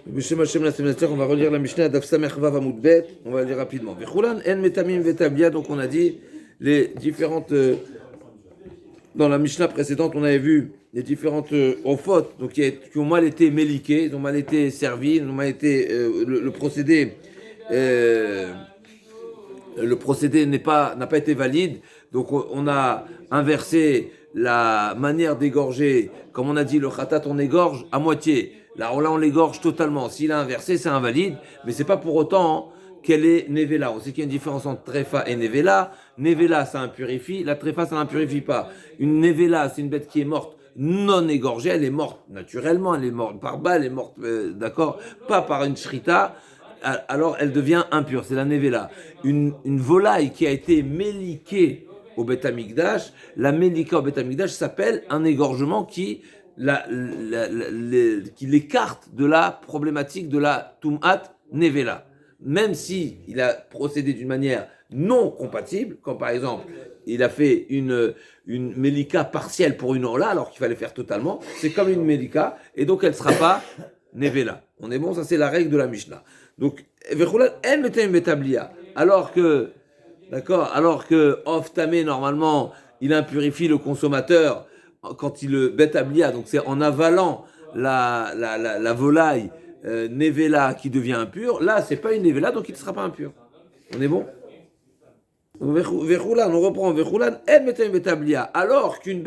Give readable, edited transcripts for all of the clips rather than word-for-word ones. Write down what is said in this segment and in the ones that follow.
Bishem Hashem la semaine dernière, on va relire la Mishnah Daf Samech Vav Amud Bet. On va la lire rapidement. Vechulan en metamim vetablia. Donc on a dit les différentes. Dans la Mishnah précédente, on avait vu les différentes ofot, donc qui ont mal été méliquées, ils ont mal été servis, ils ont mal été le procédé. Le procédé n'a pas été valide, donc on a inversé la manière d'égorger. Comme on a dit, le khatat, on égorge à moitié. Là, on l'égorge totalement. S'il a inversé, c'est invalide, mais c'est pas pour autant qu'elle est nevela. On sait qu'il y a une différence entre trefa et nevela. Nevela, ça impurifie. La trefa, ça n'impurifie pas. Une nevela, c'est une bête qui est morte non égorgée. Elle est morte naturellement. Elle est morte par balle. Elle est morte, d'accord, pas par une shrita. Alors elle devient impure. C'est la nevela. Une volaille qui a été méliquée au Beth Amikdash, la mélika au Beth Amikdash s'appelle un égorgement qui l'écarte de la problématique de la Tum'at Nevela. Même si il a procédé d'une manière non compatible, comme par exemple, il a fait une mélika partielle pour une orla, alors qu'il fallait faire totalement, c'est comme une mélika, et donc elle ne sera pas Nevela. On est bon, ça c'est la règle de la Mishnah. Donc, elle mettait une métablia, alors que, d'accord, alors que Oftamé, normalement, il impurifie le consommateur quand il le bétablia, donc c'est en avalant la volaille nevela qui devient impure. Là, c'est pas une nevela, donc il ne sera pas impur. On est bon? Vechulan, on reprend. Vechulan, elle mettait une bétablia, alors qu'une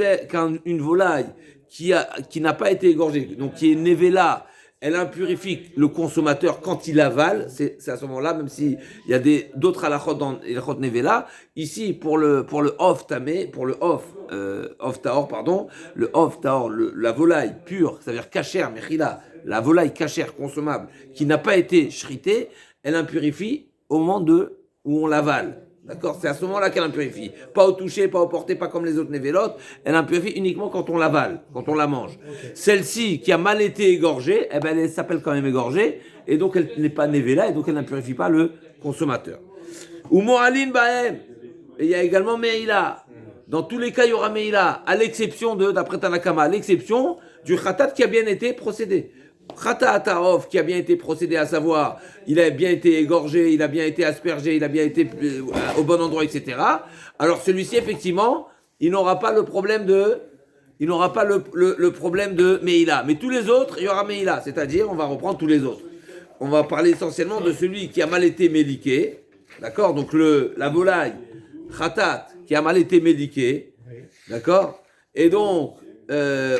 volaille qui n'a pas été égorgée, donc qui est nevela, elle impurifie le consommateur quand il avale. C'est à ce moment-là, même s'il y a d'autres halachot dans halachot nevela. Ici, pour le off tamé, pour le off taor, pardon, le off taor, la volaille pure, c'est-à-dire kasher, mechila, la volaille kasher consommable, qui n'a pas été shritée, elle impurifie au moment où on l'avale. D'accord? C'est à ce moment-là qu'elle impurifie. Pas au toucher, pas au porter, pas comme les autres névélotes. Elle impurifie uniquement quand on l'avale, quand on la mange. Okay. Celle-ci, qui a mal été égorgée, eh ben, elle s'appelle quand même égorgée, et donc elle n'est pas névéla, et donc elle n'impurifie pas le consommateur. Ou mo'alin bahem. Et il y a également meila. Dans tous les cas, il y aura meila, à l'exception d'après Tanakama, à l'exception du khatat qui a bien été procédé. Khata Atarov, qui a bien été procédé, à savoir, il a bien été égorgé, il a bien été aspergé, il a bien été au bon endroit, etc. Alors celui-ci, effectivement, il n'aura pas le problème le problème de Meïla. Mais tous les autres, il y aura Meïla. C'est-à-dire, on va reprendre tous les autres. On va parler essentiellement de celui qui a mal été méliqué. D'accord? Donc la volaille, Khatat, qui a mal été méliquée. D'accord? Et donc,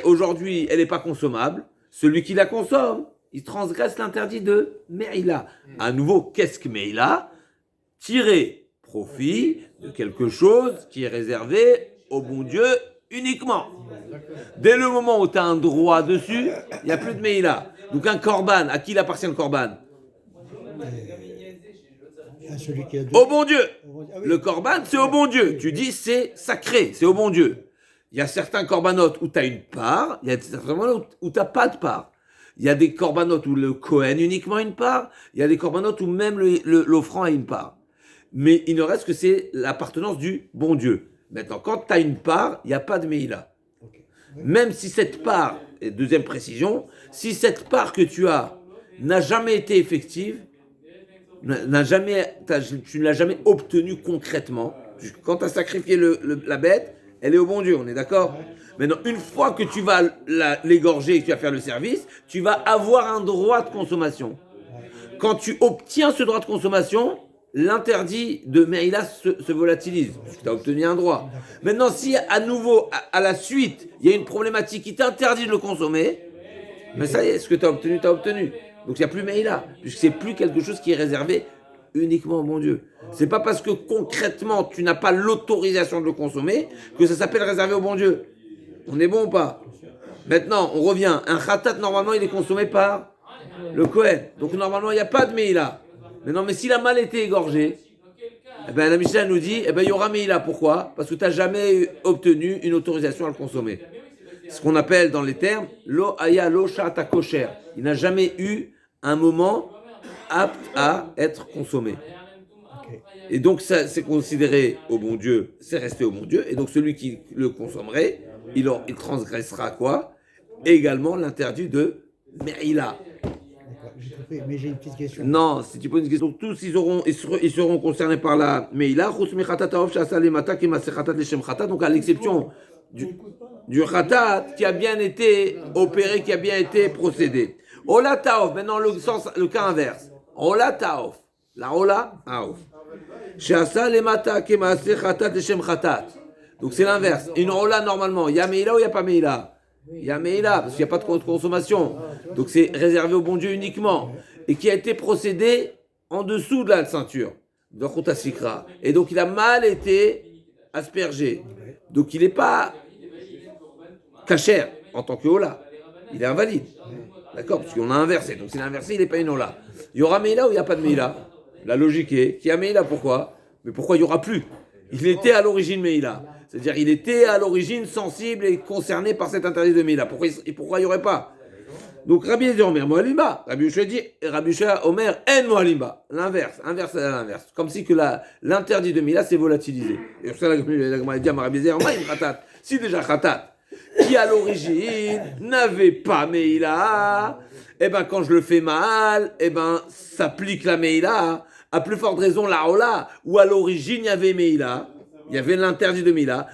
aujourd'hui, elle n'est pas consommable. Celui qui la consomme, il transgresse l'interdit de Meïla. À nouveau, qu'est-ce que Meïla? Tirer profit de quelque chose qui est réservé au bon Dieu uniquement. Dès le moment où tu as un droit dessus, il n'y a plus de Meïla. Donc un korban, à qui il appartient le korban? Au bon Dieu. Le korban, c'est au bon Dieu. Tu dis c'est sacré, c'est au bon Dieu. Il y a certains corbanotes où tu as une part, il y a certains corbanotes où tu n'as pas de part. Il y a des corbanotes où le Kohen uniquement a une part, il y a des corbanotes où même l'offrand a une part. Mais il ne reste que c'est l'appartenance du bon Dieu. Maintenant, quand tu as une part, il n'y a pas de Meïla. Okay. Même si cette part, et deuxième précision, si cette part que tu as n'a jamais été effective, tu ne l'as jamais obtenue concrètement, quand tu as sacrifié la bête, elle est au bon Dieu, on est d'accord? Maintenant, une fois que tu vas l'égorger et que tu vas faire le service, tu vas avoir un droit de consommation. Quand tu obtiens ce droit de consommation, l'interdit de Meïla se volatilise, parce que tu as obtenu un droit. Maintenant, si à nouveau, à la suite, il y a une problématique qui t'interdit de le consommer, mais ça y est, ce que tu as obtenu, tu as obtenu. Donc il n'y a plus Meïla, puisque c'est plus quelque chose qui est réservé uniquement au bon Dieu. C'est pas parce que concrètement tu n'as pas l'autorisation de le consommer que ça s'appelle réservé au bon Dieu. On est bon ou pas? Maintenant, on revient. Un khatat, normalement, il est consommé par le Kohen. Donc normalement, il n'y a pas de Meïla. Mais s'il a mal été égorgé, eh ben, la Mishnah nous dit, il y aura Meïla. Pourquoi? Parce que tu n'as jamais obtenu une autorisation à le consommer. Ce qu'on appelle dans les termes, lo aya lo shata kosher. Il n'a jamais eu un moment apte à être consommé. Okay. Et donc ça c'est considéré au bon Dieu, c'est resté au bon Dieu, et donc celui qui le consommerait, il transgressera quoi? Également l'interdit de Meïla. J'ai compris, mais j'ai une petite question. Non, si tu poses une question, donc tous ils seront concernés par la Meila, donc à l'exception du Khatat qui a bien été opéré, qui a bien été procédé. Ola Taof, maintenant le cas inverse. Ola Taof, la Ola Taof. Shasa lemata kemase Khatat leshem Khatat. Donc c'est l'inverse. Une Ola normalement, il y a Meila ou il n'y a pas Meila? Il y a Meila, parce qu'il n'y a pas de consommation. Donc c'est réservé au bon Dieu uniquement. Et qui a été procédé en dessous de la ceinture, de Chouta Sikra. Et donc il a mal été aspergé. Donc il n'est pas cachère en tant que Ola. Il est invalide. D'accord? Parce qu'on a inversé. Donc s'il a inversé, il n'est pas une Ola. Il y aura Meila ou il n'y a pas de Meila? La logique est qu'il y a Meila, pourquoi? Mais pourquoi il n'y aura plus? Il était à l'origine Meila. C'est-à-dire il était à l'origine sensible et concerné par cet interdit de Meila. Pourquoi il n'y aurait pas? Donc Rabbi Eliezer Omer Mohalimba, Rabbi Yoshua dit, Rabbi Yoshua Omer en Mohalimba, l'inverse à l'inverse, comme si que l'interdit de Mila s'est volatilisé. Et pour ça la Gemara dit à Rabbi Eliezer Omer Khatat, si déjà Khatat, qui à l'origine n'avait pas Meila, eh ben quand je le fais mal, eh ben s'applique la Meila, à plus forte raison la Ola, où à l'origine il y avait Meila, il y avait l'interdit de Meila,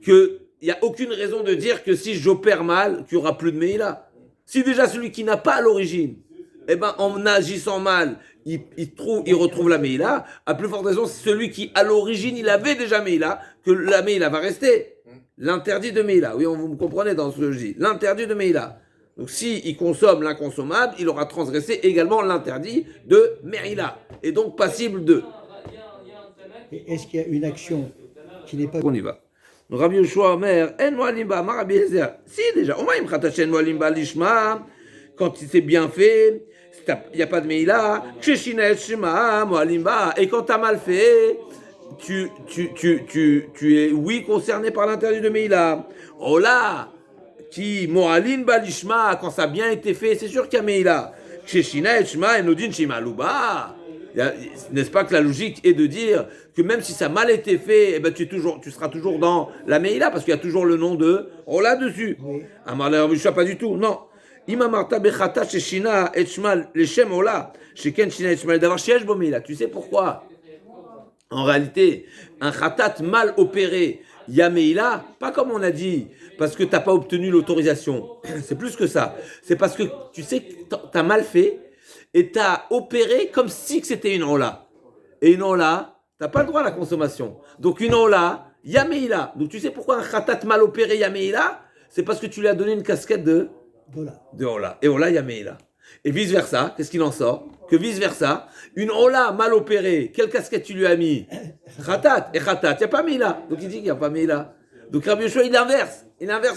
qu'il n'y a aucune raison de dire que si j'opère mal, qu'il n'y aura plus de Meila. Si déjà celui qui n'a pas à l'origine, eh ben, en agissant mal, il retrouve la Meila, à plus forte raison, c'est celui qui à l'origine, il avait déjà Meila, que la Meila va rester. L'interdit de Meila, oui, vous me comprenez dans ce que je dis. L'interdit de Meila. Donc s'il consomme l'inconsommable, il aura transgressé également l'interdit de Meila, et donc passible de. Et est-ce qu'il y a une action qui n'est pas... On y va. Donc Rabbi Yoshua Omer, en Mohalimba, ma Rabbi Eliezer. Si déjà, Omaim Khatachen Mohalimba Lishma, quand c'est bien fait, il n'y a pas de Meila, Ksheshina Shema Mohalimba, et quand tu as mal fait, tu es, oui, concerné par l'interdit de Meila. Oh là, qui Mohalimba Lishma, quand ça a bien été fait, c'est sûr qu'il y a Meila. Ksheshina Shema Enodin Shema Luba. N'est-ce pas que la logique est de dire que même si ça a mal été fait, eh ben tu seras toujours dans la Meila, parce qu'il y a toujours le nom de Ola dessus. Amar le Rabbi Yoshua, pas du tout, non. Imamarta bechata sheshina etchmal leshem Ola, sheken shina etchmal d'avoir shesh bo Meila. Tu sais pourquoi? En réalité, un khatat mal opéré, ya Meila, pas comme on a dit, parce que tu n'as pas obtenu l'autorisation. C'est plus que ça. C'est parce que tu sais que tu as mal fait, et tu as opéré comme si c'était une Ola. Et une Ola, tu n'as pas le droit à la consommation. Donc une Ola, Yameila. Donc tu sais pourquoi un khatat mal opéré Yameila? C'est parce que tu lui as donné une casquette de Ola. Et Ola Yameila. Et vice versa, qu'est-ce qu'il en sort? Que vice versa, une Ola mal opérée, quelle casquette tu lui as mis? Khatat. Et Khatat, il n'y a pas Meila. Donc il dit qu'il n'y a pas Meila. Donc Rabbi Yoshua, il inverse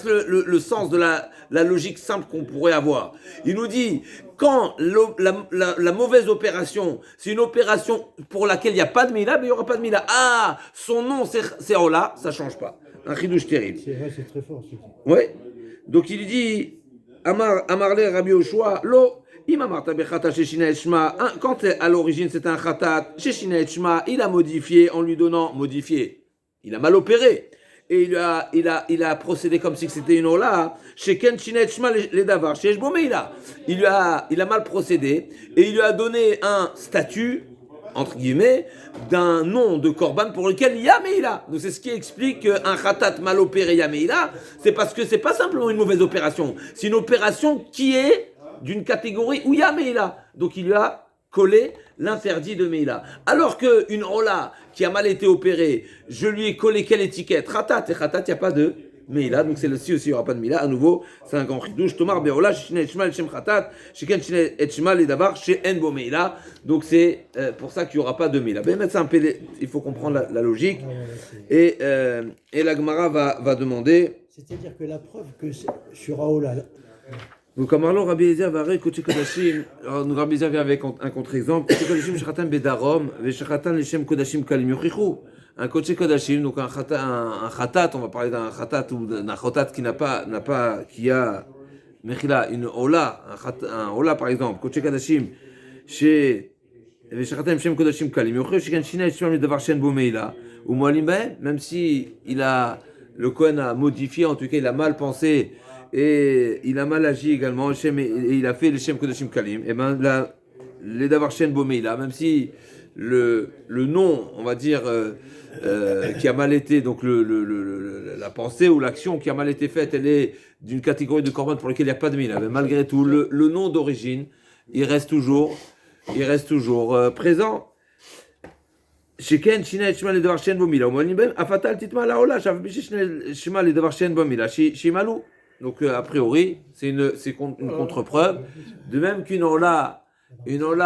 le sens de la logique simple qu'on pourrait avoir. Il nous dit, quand la mauvaise opération, c'est une opération pour laquelle il n'y a pas de Meila, mais il n'y aura pas de Meila. Ah, son nom c'est Ola, ça ne change pas. Un chidouche terrible. C'est vrai, c'est très fort. Oui. Donc il dit, Amarle Rabbi Yoshua, lo, quand à l'origine c'était un khatat, il a modifié en lui donnant, il a mal opéré. Et il a procédé comme si c'était une Ola. Il a mal procédé et il lui a donné un statut, entre guillemets, d'un nom de Korban pour lequel il y a Meila. Donc c'est ce qui explique qu'un khatat mal opéré, il y a Meila. C'est parce que c'est pas simplement une mauvaise opération. C'est une opération qui est d'une catégorie où il y a Meila. Donc il lui a collé l'interdit de Meila. Alors qu'une Ola qui a mal été opérée, je lui ai collé quelle étiquette? Khatat. Et Khatat, il n'y a pas de Meila. Donc celle-ci aussi, il n'y aura pas de Meila. À nouveau, c'est un grand chidouche. Tomar be'ola, shishne etchmal shem Khatat, shiken shishne etchmal et davar, she en bo Meila. Donc c'est pour ça qu'il n'y aura pas de Meila. Il faut comprendre la logique. Et la Gemara va demander. C'est-à-dire que la preuve que sur Aola. Donc, comme alors Rabbi Eliezer va Kodesh Kodashim, Rabbi Eliezer vient avec un contre-exemple. Kodesh Kodashim shechatan bedarom, veshechatan leshem kodashim kalim yochichu. Un Kodesh Kodashim, donc un khatat, on va parler d'un khatat ou d'un khatat qui a mechila, une ola, un ola par exemple. Kodesh Kodashim, chez veshechatan leshem kodashim kalim yochichu, shekan shina yishmam ledavar shen bo meila, ou moalim bahem, même si le Kohen a modifié, en tout cas il a mal pensé. et il a mal agi également, et il a fait les Shem Kodashim Kalim, et ben là, les Davar Shen Bomeila, même si le nom, on va dire, qui a mal été, donc la pensée ou l'action qui a mal été faite, elle est d'une catégorie de korban pour laquelle il n'y a pas de mila, mais malgré tout, le nom d'origine, il reste toujours présent. שכן שינה את שמה לדבר שאין בו מילה, ומועלים בהם, אף אתה אל תטמע לעולה, שאף בלי ששינה שמה לדבר שאין בו מילה, שימלאו. Donc, a priori, c'est une contre-preuve. De même qu'une ola qui devient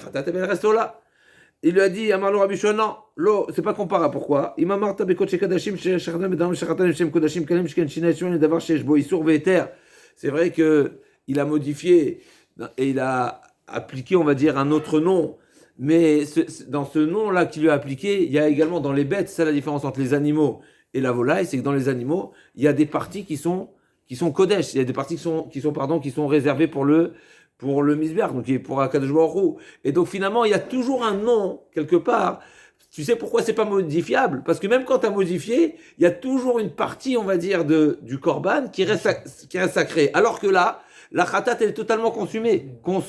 khatat, elle reste ola. Il lui a dit, Amar lo Rabbi Shua, non, c'est pas comparable. Pourquoi? Ima marta bekot shekadashim, shechadam bedam shechatan shem kodashim kalim, shken shina et shma ledavar shesh bo isur ve'eter. C'est vrai que il a modifié et il a appliqué, on va dire, un autre nom. Mais dans ce nom-là qu'il lui a appliqué, il y a également dans les bêtes, c'est la différence entre les animaux et la volaille, c'est que dans les animaux, il y a des parties qui sont kodesh, il y a des parties qui sont réservées pour le misbeach, donc pour Akadosh Baruch Hu. Et donc finalement, il y a toujours un nom quelque part. Tu sais pourquoi c'est pas modifiable? Parce que même quand tu as modifié, il y a toujours une partie, on va dire, du korban qui reste sacrée. Alors que là, la khatat, elle est totalement consommée. Elle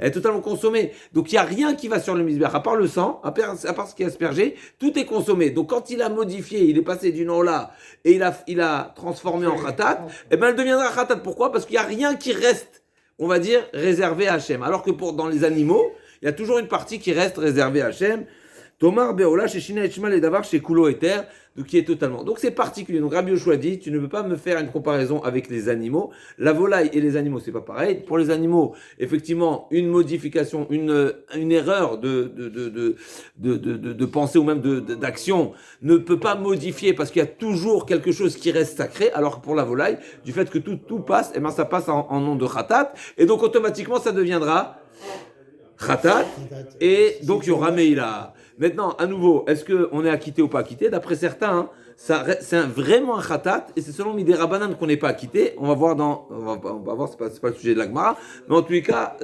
est totalement consommée. Donc, il n'y a rien qui va sur le misbeach. À part le sang, à part ce qui est aspergé, tout est consommé. Donc, quand il a modifié, il est passé du nom-là et il a transformé en khatat, eh ben, elle deviendra khatat. Pourquoi? Parce qu'il n'y a rien qui reste, on va dire, réservé à Hachem. Alors que dans les animaux, il y a toujours une partie qui reste réservée à Hachem. Tomar Beola, chez Shina et Shma les Davar, chez Kulo Eter, donc qui est totalement. Donc c'est particulier. Donc Rabbi Yoshua dit, tu ne peux pas me faire une comparaison avec les animaux. La volaille et les animaux, c'est pas pareil. Pour les animaux, effectivement, une modification, une erreur de pensée ou même d'action ne peut pas modifier parce qu'il y a toujours quelque chose qui reste sacré. Alors que pour la volaille, du fait que tout passe, et ben ça passe en nom de khatat, et donc automatiquement ça deviendra khatat, et donc il y aura meila. Maintenant, à nouveau, est-ce qu'on est acquitté ou pas acquitté? D'après certains, c'est vraiment un khatat, et c'est selon Midei Rabbanan qu'on n'est pas acquitté. On va voir on va voir, c'est pas le sujet de la Gemara, mais en tous les cas,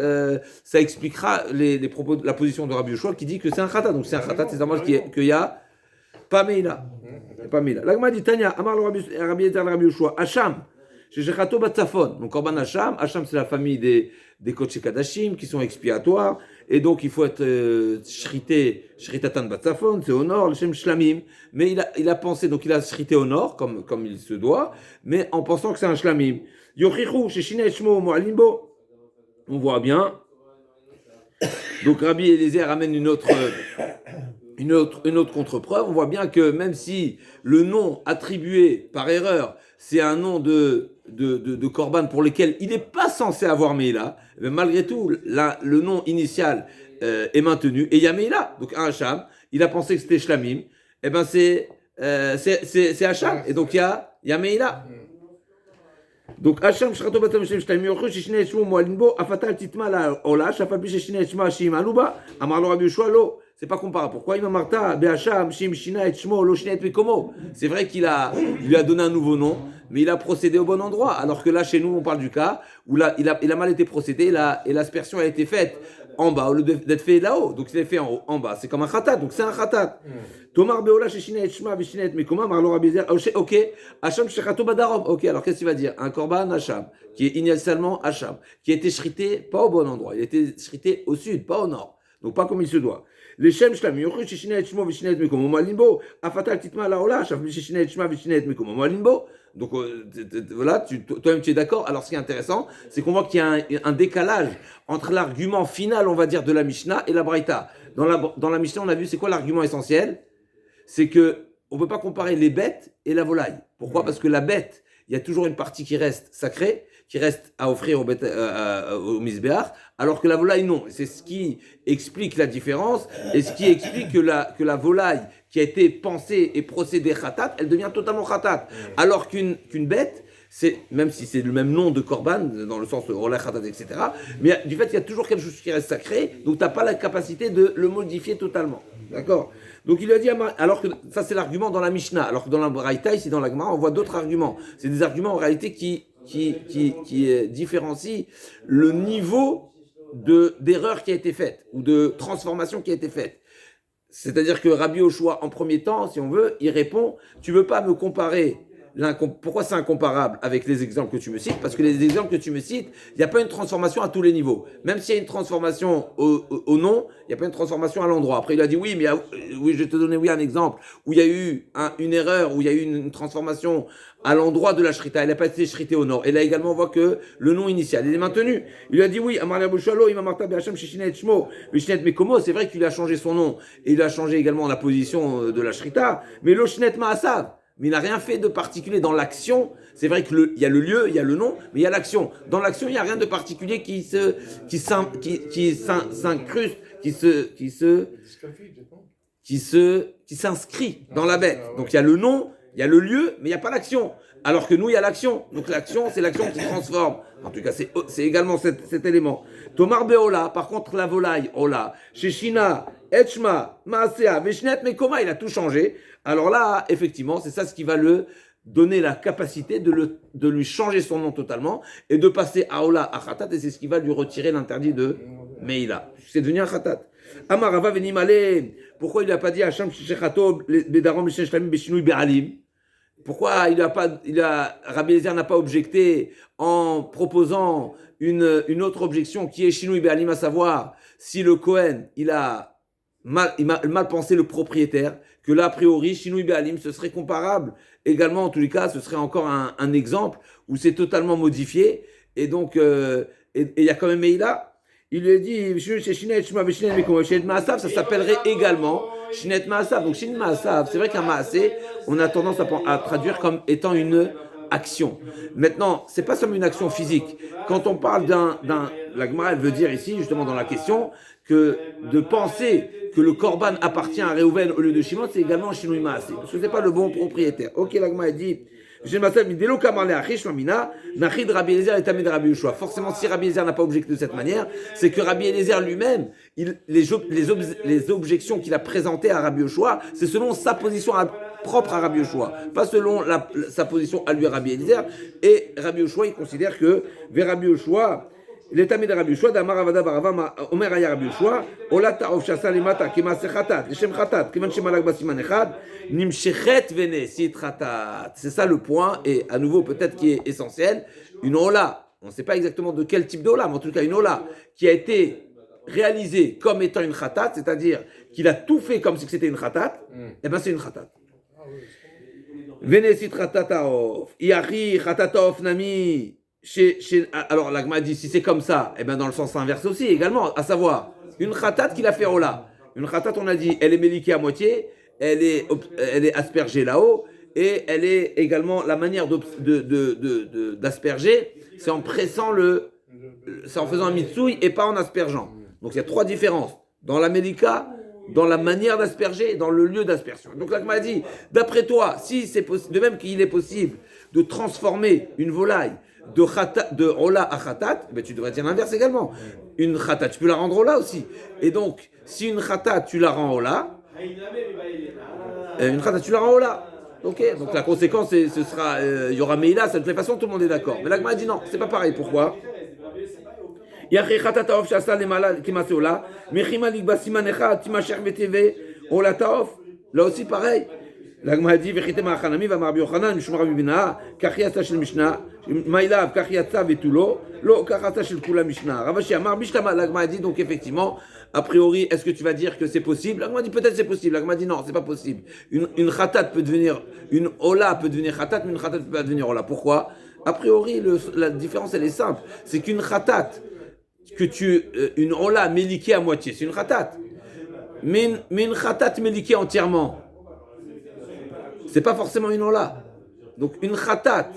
ça expliquera les propos, la position de Rabbi Yoshua qui dit que c'est un khatat. Donc c'est un khatat, c'est normal qu'il y a pas meila. La Gemara dit Tanya, Amar le Rabbi Yoshua, Hacham, chez Shechato Batzafon. Donc Korban Hacham, c'est la famille des Kodesh Kadashim qui sont expiatoires. Et donc, il faut être Shritatan Batzafon, c'est au nord, le Shem Shlamim. Mais il a pensé, donc il a shrité au nord, comme il se doit, mais en pensant que c'est un Shlamim. Yochichu, Sheshina Eshmo, Moalimbo. On voit bien. Donc, Rabbi Eliezer amène une autre contre-preuve. On voit bien que même si le nom attribué par erreur, c'est un nom de korban pour lequel il n'est pas censé avoir Meila, mais malgré tout, le nom initial est maintenu, et il y a Meila, donc un Hacham, il a pensé que c'était Shlamim, et ben c'est Hacham, et donc il y a Meila. Donc Hacham, Shrato Batam Shem Shlamim, Yochu, Shishne Eshmo, Moalimbo, Afatal Titma la Ola, Shafal Bish Shishne Eshma, Shim Aluba, Amar lo Rabbi Yoshua, lo. C'est pas comparable. Pourquoi Ima Marta, Be'acham, Shim, Shina, et Shmo, Lo, Shina, et Mekomo. C'est vrai qu'il lui a donné un nouveau nom, mais il a procédé au bon endroit. Alors que là, chez nous, on parle du cas où là, il a mal été procédé et l'aspersion a été faite en bas au lieu d'être fait là-haut. Donc, il est fait en haut, en bas. C'est comme un khatat. Donc, c'est un khatat. Tomar Beola, Shina, et Shma, Shina, et Mekomo, Marlo Rabbi. Ok. Hacham, Shechato, Badarom. Ok. Alors, qu'est-ce qu'il va dire? Un korban Hacham, qui est initialement Hacham, qui a été shrité pas au bon endroit. Il a été shrité au sud, pas au nord. Donc, pas comme il se doit. Les Shem Shlamim, Yochu, Shishina et Shmo, Vishina et Mekomo, Moalimbo, Afatal Titma la Ola, Shaf Shishina et Shma, Vishina et Mekomo, Moalimbo. Donc voilà, toi-même tu es d'accord. Alors ce qui est intéressant, c'est qu'on voit qu'il y a un décalage entre l'argument final, on va dire, de la Mishnah et la Braïta. Dans la Mishnah, on a vu, c'est quoi l'argument essentiel? C'est que on ne peut pas comparer les bêtes et la volaille. Pourquoi? Parce que la bête, il y a toujours une partie qui reste sacrée, qui reste à offrir au misbéach, alors que la volaille, non. C'est ce qui explique la différence, et ce qui explique que la volaille qui a été pensée et procédée khatat, elle devient totalement khatat. Alors qu'une bête, même si c'est le même nom de korban, dans le sens de olay khatat, etc., mais du fait qu'il y a toujours quelque chose qui reste sacré, donc tu n'as pas la capacité de le modifier totalement. D'accord? Donc il lui a dit, alors que ça c'est l'argument dans la Mishnah, alors que dans la Braïta, ici dans la Gemara, on voit d'autres arguments. C'est des arguments en réalité qui différencie le niveau d'erreur qui a été faite ou de transformation qui a été faite. C'est-à-dire que Rabbi Yoshua, en premier temps, si on veut, il répond, tu ne veux pas me comparer. Pourquoi c'est incomparable avec les exemples que tu me cites? Parce que les exemples que tu me cites, il n'y a pas une transformation à tous les niveaux. Même s'il y a une transformation au nom, il n'y a pas une transformation à l'endroit. Après, il a dit oui, mais oui, je vais te donner un exemple où il y a eu une erreur, où il y a eu une transformation à l'endroit de la shrita. Elle n'a pas été shritée au nord. Et là également, on voit que le nom initial, il est maintenu. Il lui a dit oui, Amar Yabushalo, Imam Marta Be'Hashem Shishinet Shmo, Vishnet Mekomo. C'est vrai qu'il a changé son nom et il a changé également la position de la shrita. Mais l'Oshnet Ma'asav. Mais il n'a rien fait de particulier dans l'action. C'est vrai qu'il y a le lieu, il y a le nom, mais il y a l'action. Dans l'action, il n'y a rien de particulier qui s'incruste, qui s'inscrit dans la bête. Donc il y a le nom, il y a le lieu, mais il n'y a pas l'action. Alors que nous, il y a l'action. Donc l'action, c'est l'action qui transforme. En tout cas, c'est également cet élément. Tomar Beola, par contre, la volaille, Ola, Sheshina, Etchma, Maasea, Veshnet, Mekoma, il a tout changé. Alors là, effectivement, c'est ça ce qui va le donner la capacité de lui changer son nom totalement et de passer à Ola, à Khatat, et c'est ce qui va lui retirer l'interdit de Meila. C'est devenu un Khatat. Amarava Venimale, pourquoi il n'a pas dit Hacham Shechato, Bedarom, Sheshlamim, Beshinui, Be'alim? Pourquoi Rabbi Eliezer n'a pas objecté en proposant une autre objection qui est Shinui Be'alim, à savoir si le Kohen, il a mal pensé le propriétaire, que là, a priori, Shinui Be'alim, ce serait comparable. Également, en tous les cas, ce serait encore un exemple où c'est totalement modifié. Et donc, il y a quand même Meïla. Il lui a dit, ça s'appellerait également Shinet Maasav. Donc, Shinet Maasav, c'est vrai qu'un Maasé, on a tendance à traduire comme étant une action. Maintenant, c'est pas seulement une action physique. Quand on parle la Gemara, elle veut dire ici, justement dans la question, que de penser que le Korban appartient à Réhouven au lieu de Shimon, c'est également un Shinui Maasé. Parce que c'est pas le bon propriétaire. Ok, la Gemara dit, forcément, si Rabbi Eliezer n'a pas objecté de cette manière, c'est que Rabbi Eliezer lui-même, les objections qu'il a présentées à Rabbi Yoshua, c'est selon sa position propre à Rabbi Yoshua, pas selon sa position à lui, Rabbi Eliezer. Et Rabbi Yoshua, il considère que vers Rabbi Yoshua, l'état de Rabbi Yoshua, d'Amar Avada Barava, Omer Aya Rabbi Yoshua, Ola Ta'of Shasa Lemata, Kemase Chatat, Leshem Chatat, Keman Shemalak Basiman Echad, Nimshechet Vene Sit Chatat. C'est ça le point, et à nouveau peut-être qui est essentiel, une Ola, on ne sait pas exactement de quel type d'Ola, mais en tout cas une Ola qui a été réalisée comme étant une Chatat, c'est-à-dire qu'il a tout fait comme si c'était une Chatat, et bien c'est une Chatat. Vene Sit Chatataof, Iari Chatataof Nami. Alors la Gemara dit si c'est comme ça, et bien dans le sens inverse aussi également, à savoir une khatat qu'il a fait Ola. Une khatat, on a dit, elle est méliquée à moitié, elle est aspergée là-haut, et elle est également la manière d'asperger, c'est en pressant c'est en faisant un mitsouille et pas en aspergeant. Donc il y a trois différences dans la mélika, dans la manière d'asperger et dans le lieu d'aspersion. Donc la Gemara dit, d'après toi, si c'est possible, de même qu'il est possible de transformer une volaille de Ola à Khatat, ben tu devrais dire l'inverse également. Une Khatat, tu peux la rendre Ola aussi. Et donc, si une Khatat, tu la rends Ola, une Khatat, tu la rends Ola. Ok, donc la conséquence, ce sera, il y aura Meïla, de toute façon, tout le monde est d'accord. Mais la Gemara dit non, c'est pas pareil. Pourquoi? Là aussi, pareil. La Gemara dit Vechite Ma'achanami va Rabbi Yochanan Mishum Rabbi Bina Kachiyata shel Mishnah Maïlav Kachiyata vetulo Lo Kachata shel Kula Mishnah Ravashi Amar Bishtama. La Gemara dit donc effectivement a priori est-ce que tu vas dire que c'est possible? La Gemara dit peut-être c'est possible. La Gemara dit non c'est pas possible. Une khatat peut devenir une ola peut devenir khatat mais une khatat peut pas devenir ola. Pourquoi? A priori la différence elle est simple. C'est qu'une khatat une ola méliquée à moitié c'est une khatat. Mais une khatat méliquée entièrement c'est pas forcément une ola. Donc une khatat,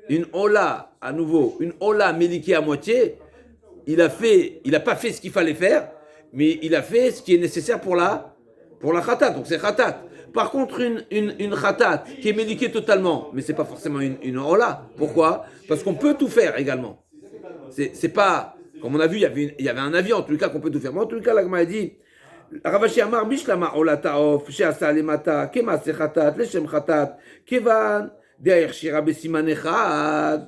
une ola, à nouveau, une ola méliquée à moitié, il a pas fait ce qu'il fallait faire, mais il a fait ce qui est nécessaire pour la khatat. Donc c'est khatat. Par contre, une khatat qui est méliquée totalement, mais c'est pas forcément une ola. Pourquoi? Parce qu'on peut tout faire également. C'est pas, comme on a vu, il y avait un avis en tout cas qu'on peut tout faire. Mais en tout cas, la Gemara a dit. Ravashi Amar Bishlama Ola Ta'of Sheasa Lemata Kemase Chatat Leshem Chatat Kevan De'er Shira Besiman Echad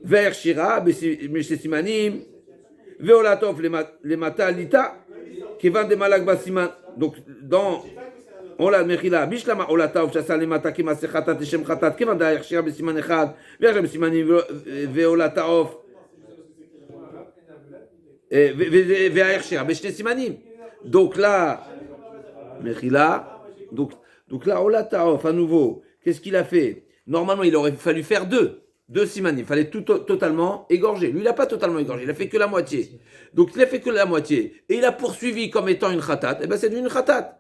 Ve'er Shira Besimanim Ve'ola Ta'of Lemata Lita Kevan de Malak Donc, dans Ola Mechila, Bishlama Ola Taov, Shasal Lemata, Kimase Khatat, Shem Khatat, Kivan Daer Shira Besiman Echad, Verja Besimanim Veola Taov, Veaer Shira Beshne Simanim. Donc là, Mechila, donc là, Ola Taov, à nouveau, qu'est-ce qu'il a fait? Normalement, il aurait fallu faire deux simanim. Il fallait tout totalement égorger. Lui, il n'a pas totalement égorgé. Il a fait que la moitié. Donc, il a fait que la moitié. Et il a poursuivi comme étant une khatat. Eh bien, c'est devenu une khatat.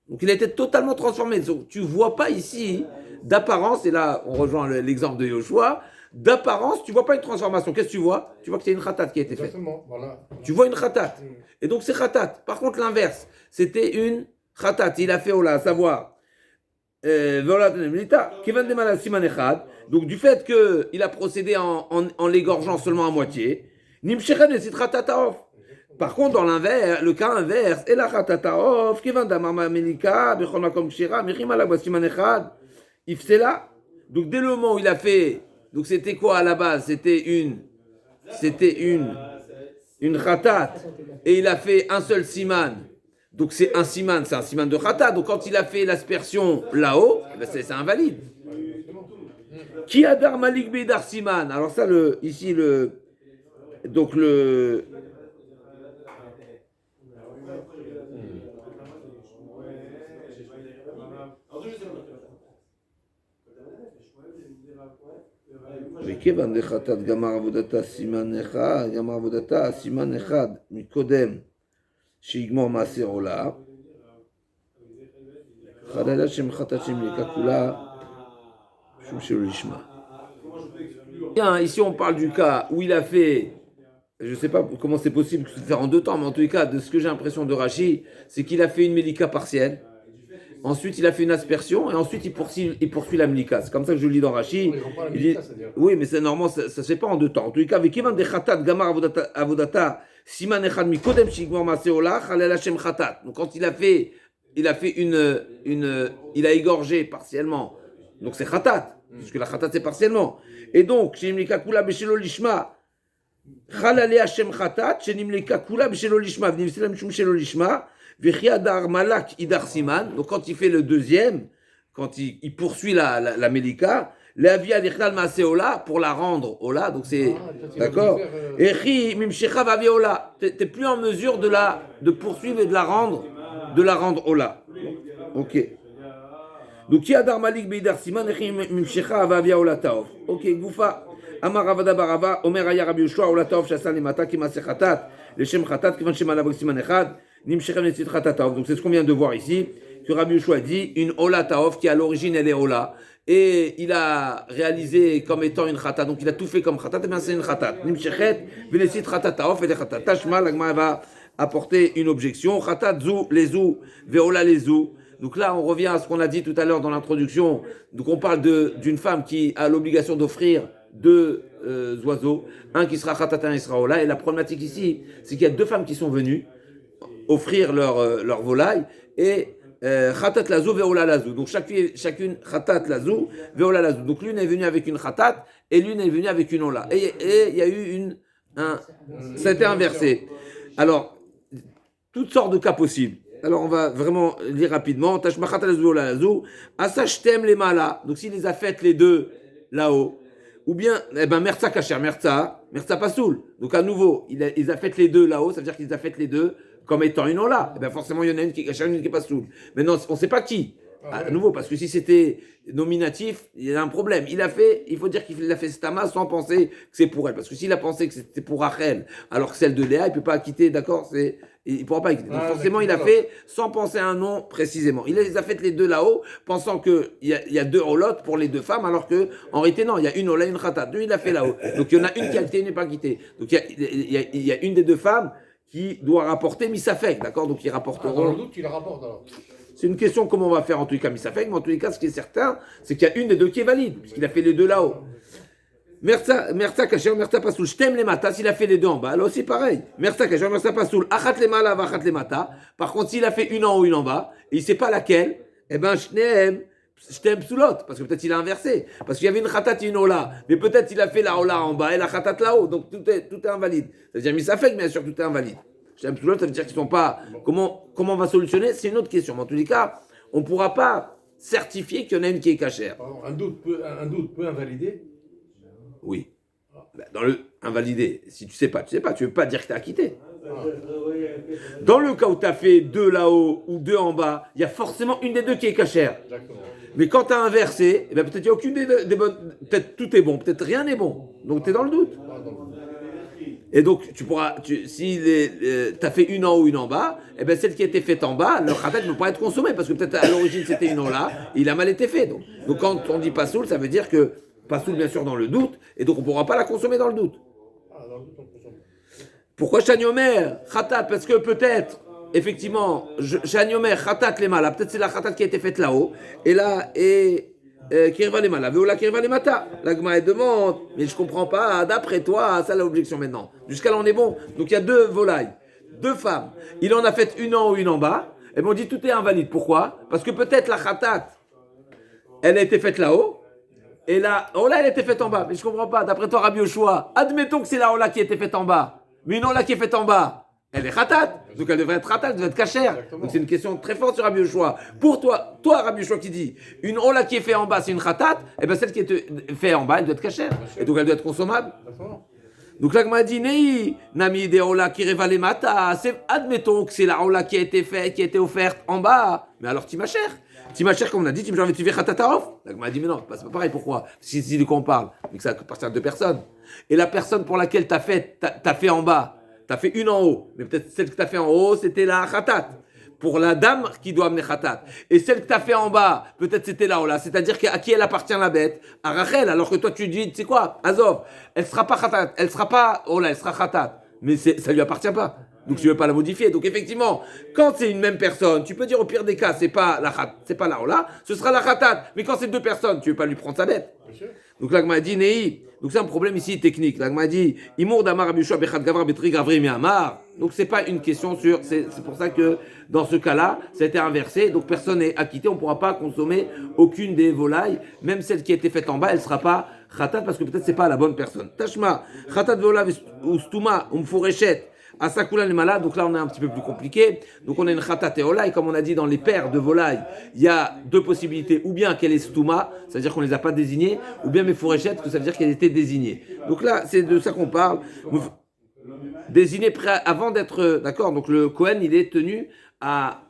Donc, il a été totalement transformé. Donc, tu ne vois pas ici, d'apparence, et là, on rejoint l'exemple de Yoshua, d'apparence, tu ne vois pas une transformation. Qu'est-ce que tu vois? Tu vois que c'est une khatat qui a été faite. Voilà. Tu vois une khatat. Et donc, c'est khatat. Par contre, l'inverse, c'était une khatat. Il a fait, à savoir, donc du fait qu'il a procédé en l'égorgeant seulement à moitié, par contre dans l'inverse, le cas inverse, donc dès le moment où il a fait, donc c'était quoi à la base? C'était une khatat, et il a fait un seul siman. Donc c'est un siman de khata. Donc quand il a fait l'aspersion là-haut, c'est invalide. Qui adar malik beidar siman. Alors ça, ici, donc le... וכיוון דחטאת גמר עבודתה סימן אחד, גמר עבודתה סימן אחד מקודם שיגמור מעשה עולה, חללה שם חטאת שם לקקולה, שום שלא לשמה. Ici on parle du cas où il a fait, je ne sais pas comment c'est possible de faire en deux temps, mais en tous les cas, de ce que j'ai l'impression de Rashi, c'est qu'il a fait une mélika partielle. Ensuite, il a fait une aspersion et ensuite il poursuit la mélika. C'est comme ça que je le lis dans Rashi. Oui, mais c'est normal, ça ne se fait pas en deux temps. En tous les cas, avec Ivan de Khatat, Gamar Avodata, Siman Echad Mikodem Shigmor Maseola, Khalel Hashem Khatat. Donc quand il a fait il a égorgé partiellement. Donc c'est Khatat, parce que la Khatat c'est partiellement. Et donc, chez Nimlika Kula Beshelo Lishma, Khalale Hashem Khatat, chez Nimlika Kula Beshelo Lishma, Vnivsela Mishum Shelo Lishma. Dar Malak Idar Siman, donc quand il fait le deuxième, quand il poursuit la Mélika, la via d'Ichlal Maseola pour la rendre Ola, donc c'est d'accord. Echi Mimshecha Vavi Ola, t'es plus en mesure de poursuivre et de la rendre Ola. Ok. Donc Yadar Malik Beidar Siman, Echi Mimshecha Vavi Ola Taov. Ok, Goufa. Amar Avada Barava, Omer Aya Rabbi Yoshua Ola Taov Shasal Lemata Kimase Khatat, Leshem Khatat Kivan Shema Lavok Siman Echad. Donc c'est ce qu'on vient de voir ici, que Rabbi Yoshua dit une Ola Taov qui à l'origine elle est Ola, et il a réalisé comme étant une Khatat, donc il a tout fait comme Khatat, et bien c'est une Khatat. Nimshechet, Venesit Khatat Taov et des Khatat. Tashma, l'Agma va apporter une objection. Khatat Zou, les Zou, Veola les Zou. Donc là on revient à ce qu'on a dit tout à l'heure dans l'introduction. Donc on parle d'une femme qui a l'obligation d'offrir deux oiseaux, un qui sera Khatat, un qui sera Ola, et la problématique ici, c'est qu'il y a deux femmes qui sont venues offrir leur volaille et khatat lazou veola lazou. Donc chacune khatat lazou veola lazou. Donc l'une est venue avec une khatat et l'une est venue avec une ola. Et il y a eu ça a été inversé. Alors toutes sortes de cas possibles. Alors on va vraiment lire rapidement. Tashma khatat lazou veola lazou. Asashtem les mala. Donc s'il les a faites les deux là-haut. Ou bien, merza kacher, merza pasoul. Donc à nouveau, il a fait les deux là-haut, ça veut dire qu'il a fait les deux comme étant une ola. Et bien forcément, il y en a une qui est kacher, une qui est pasoul. Maintenant, on ne sait pas qui. À nouveau, parce que si c'était nominatif, il y a un problème. Il faut dire qu'il a fait stama sans penser que c'est pour elle. Parce que s'il a pensé que c'était pour Rachel, alors que celle de Léa, il ne peut pas acquitter, d'accord? Il ne pourra pas acquitter. Donc forcément, il a fait sans penser à un nom précisément. Il les a fait les deux là-haut, pensant qu'il y a deux holotes pour les deux femmes, alors qu'en réalité, non, il y a une hola, une khatat. Deux, il a fait là-haut. Donc il y en a une qui a quitté, une n'est pas quittée. Donc il y a une des deux femmes qui doit rapporter Misafek, d'accord? Donc ils rapporteront. Dans le doute, tu la rapportes alors. C'est une question comment on va faire en tous les cas Misafek, mais en tous les cas, ce qui est certain, c'est qu'il y a une des deux qui est valide, puisqu'il a fait les deux là-haut. Merza Kacher, Merza Pasoul, Shtem les Mata, s'il a fait les deux en bas, là aussi pareil. Merza Kacher, Merza Pasoul, Achat les Mala, Achat les Mata. Par contre, s'il a fait une en haut, une en bas, et il ne sait pas laquelle, eh ben, Shtem Psoulot, parce que peut-être il a inversé. Parce qu'il y avait une Khatat et une Ola, mais peut-être il a fait la Ola en bas et la Khatat là-haut, donc tout est invalide. C'est-à-dire Misafek, bien sûr, tout est invalide. Shem Psoulot, ça veut dire qu'ils sont pas. Comment on va solutionner? C'est une autre question. Mais en tous les cas, on ne pourra pas certifier qu'il y en a une qui est cachère. Un doute peut invalider? Oui. Dans le invalider, si tu sais pas, tu veux pas dire que tu as acquitté. Dans le cas où tu as fait 2 là-haut ou 2 en bas, il y a forcément une des deux qui est cachère. Mais quand tu as inversé, peut-être il n'y a aucune des bonnes. Peut-être tout est bon, peut-être rien n'est bon. Donc tu es dans le doute. Et donc tu pourras, si tu as fait une en haut, une en bas, celle qui a été faite en bas, le khatat ne peut pas être consommé parce que peut-être à l'origine c'était une en là, il a mal été fait. Donc quand on dit pasoul, ça veut dire que pasoul bien sûr dans le doute, et donc on ne pourra pas la consommer dans le doute. Pourquoi Chanyomer khatat? Parce que peut-être, effectivement, Chanyomer khatat les malas, peut-être c'est la khatat qui a été faite là-haut, et là, Kirva les malas, Veola Kirva les mata. La Gemara demande, mais je comprends pas, d'après toi, ça l'objection maintenant. Jusqu'à là on est bon. Donc il y a 2 volailles, 2 femmes. Il en a fait une en haut, une en bas, et on dit tout est invalide. Pourquoi? Parce que peut-être la khatat, elle a été faite là-haut, et la Ola elle a été faite en bas. Mais je comprends pas, d'après toi Rabbi Yoshua, admettons que c'est la Ola qui a été faite en bas. Mais une Ola qui est faite en bas, elle est khatat, donc elle devrait être khatat, elle devrait être cachère. Donc c'est une question très forte sur Rabbi Yoshua. Pour toi Rabbi Yoshua qui dit, une Ola qui est faite en bas c'est une khatat, celle qui est faite en bas elle doit être cachère, et donc elle doit être consommable. Donc là, m'a dit, Nei, Nami de Ola qui révale mata, admettons que c'est la Ola qui a été faite, qui a été offerte en bas, mais alors Timacher, comme on a dit, tu veux khatatarof. Là, m'a dit, mais non, c'est pas pareil, pourquoi? Si de quoi on parle, mais que ça appartient à 2 personnes. Et la personne pour laquelle t'as fait en bas, t'as fait une en haut, mais peut-être celle que t'as fait en haut, c'était la khatat. Pour la dame qui doit amener khatat. Et celle que t'as fait en bas, peut-être c'était la ola. C'est-à-dire à qui elle appartient la bête? À Rachel. Alors que toi tu dis, tu sais quoi, Azov, elle sera pas khatat, elle sera pas ola, elle sera khatat. Mais ça lui appartient pas. Donc tu veux pas la modifier. Donc effectivement, quand c'est une même personne, tu peux dire au pire des cas, c'est pas la ola, ce sera la khatat. Mais quand c'est 2 personnes, tu veux pas lui prendre sa bête. Donc là, m'a dit, Nei. Donc c'est un problème ici technique. Là, m'a dit, Imour d'Amar Rabbi Yoshua Bechad Gavar Betri Gavri Miamar. Donc c'est pas une question sur. C'est pour ça que dans ce cas-là, ça a été inversé. Donc personne n'est acquitté. On ne pourra pas consommer aucune des volailles, même celle qui a été faite en bas, elle ne sera pas khatat parce que peut-être c'est pas la bonne personne. Tashma khatat vola ou stuma umfureshet. Asakula les malades, donc là on est un petit peu plus compliqué. Donc on a une khatat et ola, et comme on a dit dans les paires de volailles, il y a 2 possibilités, ou bien qu'elle est stuma, c'est-à-dire qu'on ne les a pas désignées, ou bien mefureshet, que ça veut dire qu'elle était désignée. Donc là c'est de ça qu'on parle. Désigné avant d'être d'accord, donc le Kohen il est tenu à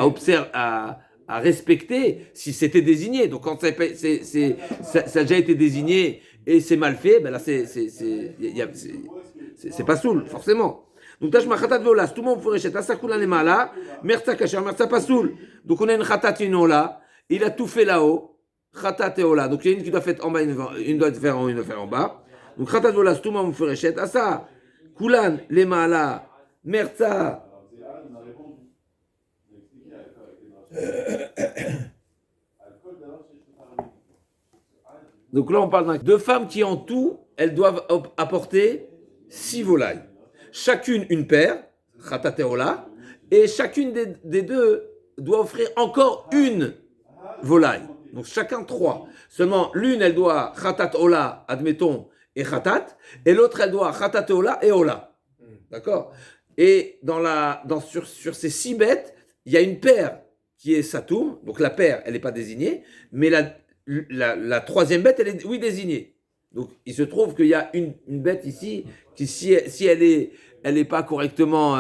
observer, à respecter si c'était désigné. Donc quand ça a déjà été désigné et c'est mal fait, là c'est pas soul, forcément. Donc tashma khatat veola, tout le monde fureshet, asakula les mala, merza kasher, merza pas soul. Donc on a une khatat et une ola, il a tout fait là-haut, khatat et ola. Donc il y a une qui doit faire en bas, une doit faire en haut, une doit faire en bas. Donc khatat veola, tout le monde fureshet, asa, kulan les mala, merza. Donc là on parle de 2 femmes qui en tout, elles doivent apporter 6 volailles. Chacune une paire, khatat et ola, et chacune des 2 doit offrir encore une volaille. Donc chacun 3. Seulement l'une elle doit khatat ola, admettons, et khatat, et l'autre elle doit khatat et ola et ola. D'accord? Et sur ces 6 bêtes, il y a une paire qui est satoum, donc la paire elle n'est pas désignée, mais la 3e bête elle est oui désignée. Donc il se trouve qu'il y a une bête ici qui si elle est pas correctement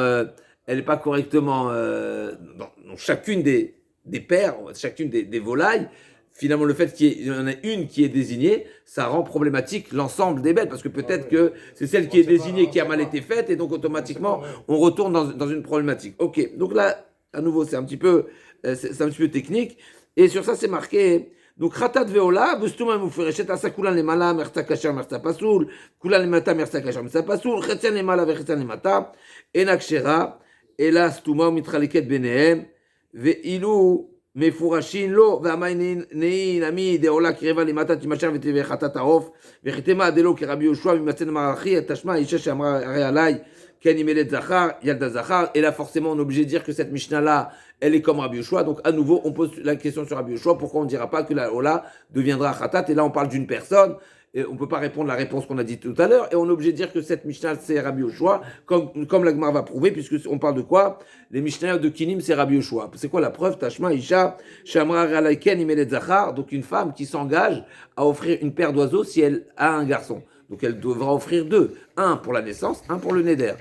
dans chacune des paires, chacune des volailles, finalement le fait qu'il y en ait une qui est désignée, ça rend problématique l'ensemble des bêtes parce que peut-être que c'est celle qui est désignée qui a mal été faite et donc automatiquement on retourne dans une problématique. OK. Donc là à nouveau c'est un petit peu technique et sur ça c'est marqué. Donc, khatat veola, vustuma mufureshet, asa kulan le mala, merta kasher, merta pasoul, kulan le mata, merta kasher, merta pasoul, chetzian le mala, vechetzian le mata, enak shera, ela stuma mitraliket benehem, ve'ilu mefurashin lo, ve'amay nei nami deola kireva le mata, timasher ve'tive khatat haof, ve'chetema adelo kirabi Yoshua, mimatzen marachi, tashma, isha she'amra alay, ken imelet zachar, yalda zachar, et là forcément on est obligé de dire que cette Mishnah-là, elle est comme Rabbi Yoshua. Donc à nouveau, on pose la question sur Rabbi Yoshua, pourquoi on ne dira pas que la Ola deviendra Khatat? Et là, on parle d'une personne, et on ne peut pas répondre à la réponse qu'on a dit tout à l'heure, et on est obligé de dire que cette Mishnah, c'est Rabbi Yoshua, comme la Gemara va prouver, puisqu'on parle de quoi? Les Mishnah de Kinim, c'est Rabbi Yoshua. C'est quoi la preuve? Tashma, Isha, Shamra, Ralaiken, Imelet Zachar, donc une femme qui s'engage à offrir une paire d'oiseaux si elle a un garçon. Donc elle devra offrir deux, un pour la naissance, un pour le neder.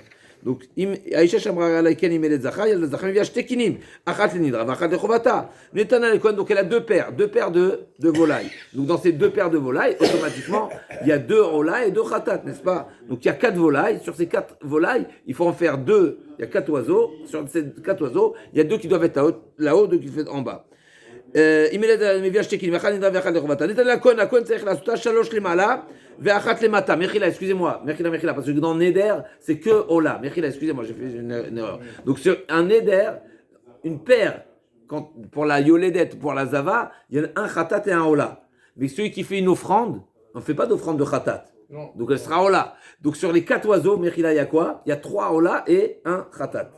Donc, Aïcha Shamra Alaiken Imelet Zachar, il y a le Zachar, il y a Shtekinim, Achat Lenidra, Vachat Lechovata, Netana Lekon, donc elle a deux paires de volailles. Donc dans ces deux paires de volailles, automatiquement, il y a deux Ola et deux Khatat, n'est-ce pas? Donc il y a 4 volailles, sur ces 4 volailles, il faut en faire 2, il y a 4 oiseaux, sur ces 4 oiseaux, il y a 2 qui doivent être là-haut, 2 qui doivent être en bas. Excusez-moi, Mechila, parce que dans Neder, c'est que Ola. Mechila, excusez-moi, j'ai fait une erreur. Donc sur un Neder, une paire, pour la Yoledet, pour la Zava, il y a un Khatat et un Ola. Mais celui qui fait une offrande, on ne fait pas d'offrande de Khatat. Non. Donc elle sera Ola. Donc sur les 4 oiseaux, Mechila, il y a quoi? Il y a 3 Ola et un Khatat.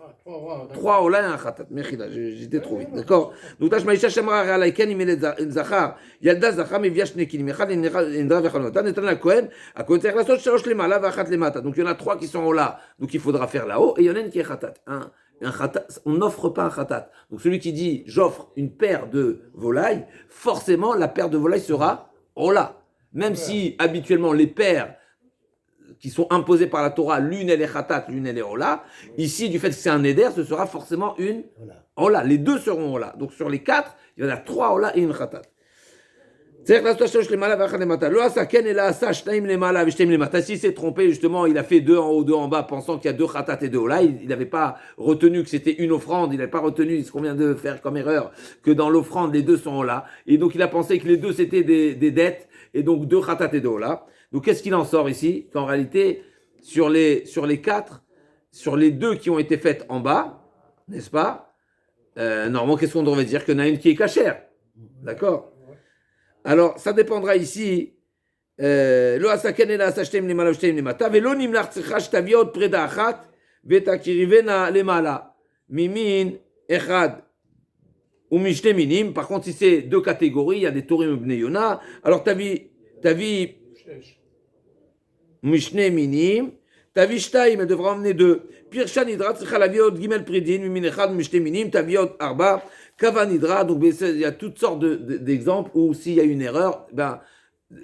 3 Ola et un Khatat. Mechila, j'étais trop vite. D'accord? Donc Tashmaïcha Shamra Alaiken, Imelet Zachar, Yalda Zachar, Meviash Nekin, Mechad, Indra Vechanota, Netan la Kohen, à côté de la sauce, Shalosh Lemala, Vachat Lemata. Donc il y en a 3 qui sont Ola, donc il faudra faire là-haut, et il y en a une qui est Khatat. Un khatat, on n'offre pas un khatat. Donc celui qui dit j'offre une paire de volailles, forcément la paire de volailles sera Ola. Même si habituellement les paires qui sont imposées par la Torah, l'une elle est khatat, l'une elle est Ola. Ici, du fait que c'est un neder, ce sera forcément une Ola. Les deux seront Ola. Donc sur les 4, il y en a 3 Ola et une khatat. Si s'est trompé, justement, il a fait 2 en haut, 2 en bas, pensant qu'il y a 2 khatat et 2 ola, il n'avait pas retenu que c'était une offrande, il n'avait pas retenu ce qu'on vient de faire comme erreur, que dans l'offrande, les 2 sont ola, et donc il a pensé que les 2 c'était des dettes, et donc 2 khatat et 2 ola. Donc qu'est-ce qu'il en sort ici? Qu'en réalité, sur les 4, sur les 2 qui ont été faites en bas, n'est-ce pas? Normalement, qu'est-ce qu'on devrait dire? Qu'il y en a une qui est cachère. D'accord? Alors, ça dépendra ici. Lo asaken ela asashtem lemala v'shtem lemata velo nimlach tzricha shtaviot preda achat vetakirivena lemala mimin echad ou mishne minim. Par contre, si c'est 2 catégories, il y a des torim bnei Yona. Alors, tavi mishne minim, tavi shtaim, elle devra emmener 2. Pirsha nidra tzricha laviot gimel pridin mimin echad mishne minim taviot arba. Kavanidra, donc il y a toutes sortes d'exemples où s'il y a une erreur, il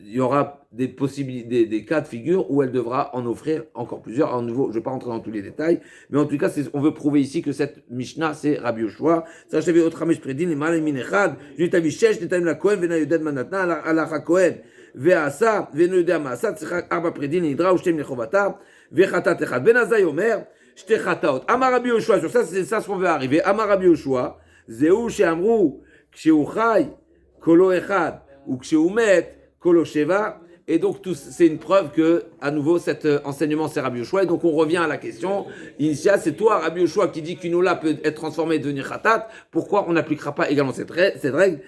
y aura des possibilités, des cas de figure où elle devra en offrir encore plusieurs. À nouveau, je ne vais pas rentrer dans tous les détails, mais en tout cas, on veut prouver ici que cette Mishnah, c'est Rabbi Yoshua. Ça, je autre Ramesh Predin, les Malin Minechad, je t'ai vu Shesh, Netam la Kohen, Vena Yoded Manatna, ala Kohen, Veasa, Vena Yoded Maasa, Tzechak Arba Predin, Nidra, Ushtem Nechovata, Vechatat Echad, Ben Azay Omer, Shte Chataot. Amar Rabbi Yoshua, sur ça, c'est ça ce qu'on veut arriver. Amar Rabbi Yoshua. Zéou she'amrou kshe'u chai kolo echad ou kshe'u met kolo sheva. Et donc c'est une preuve que à nouveau cet enseignement c'est Rabbi Yoshua. Et donc on revient à la question initiale, c'est toi Rabbi Yoshua qui dit qu'une ola peut être transformée et devenir khatat. Pourquoi on n'appliquera pas également cette règle?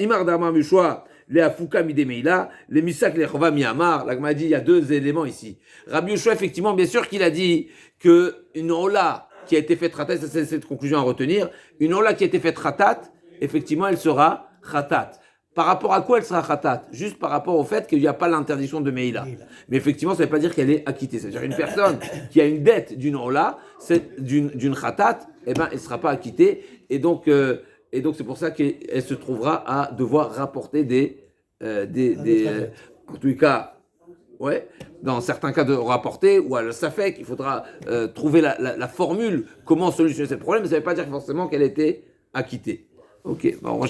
Imar d'Amar Yoshua les afuka midemeila les misak les chova miamar. La Gemara dit il y a 2 éléments ici. Rabbi Yoshua effectivement bien sûr qu'il a dit que une ola qui a été faite khatat, c'est cette conclusion à retenir. Une ola qui a été faite khatat, effectivement, elle sera khatat. Par rapport à quoi elle sera khatat? Juste par rapport au fait qu'il n'y a pas l'interdiction de meila. Mais effectivement, ça ne veut pas dire qu'elle est acquittée. C'est-à-dire une personne qui a une dette d'une ola, d'une khatat, eh ben, elle ne sera pas acquittée. Et donc c'est pour ça qu'elle se trouvera à devoir rapporter en tout cas, ouais, dans certains cas de rapporter, ou à le safek, il faudra trouver la formule, comment solutionner ce problème, mais ça ne veut pas dire forcément qu'elle était acquittée. Ok, bon, on va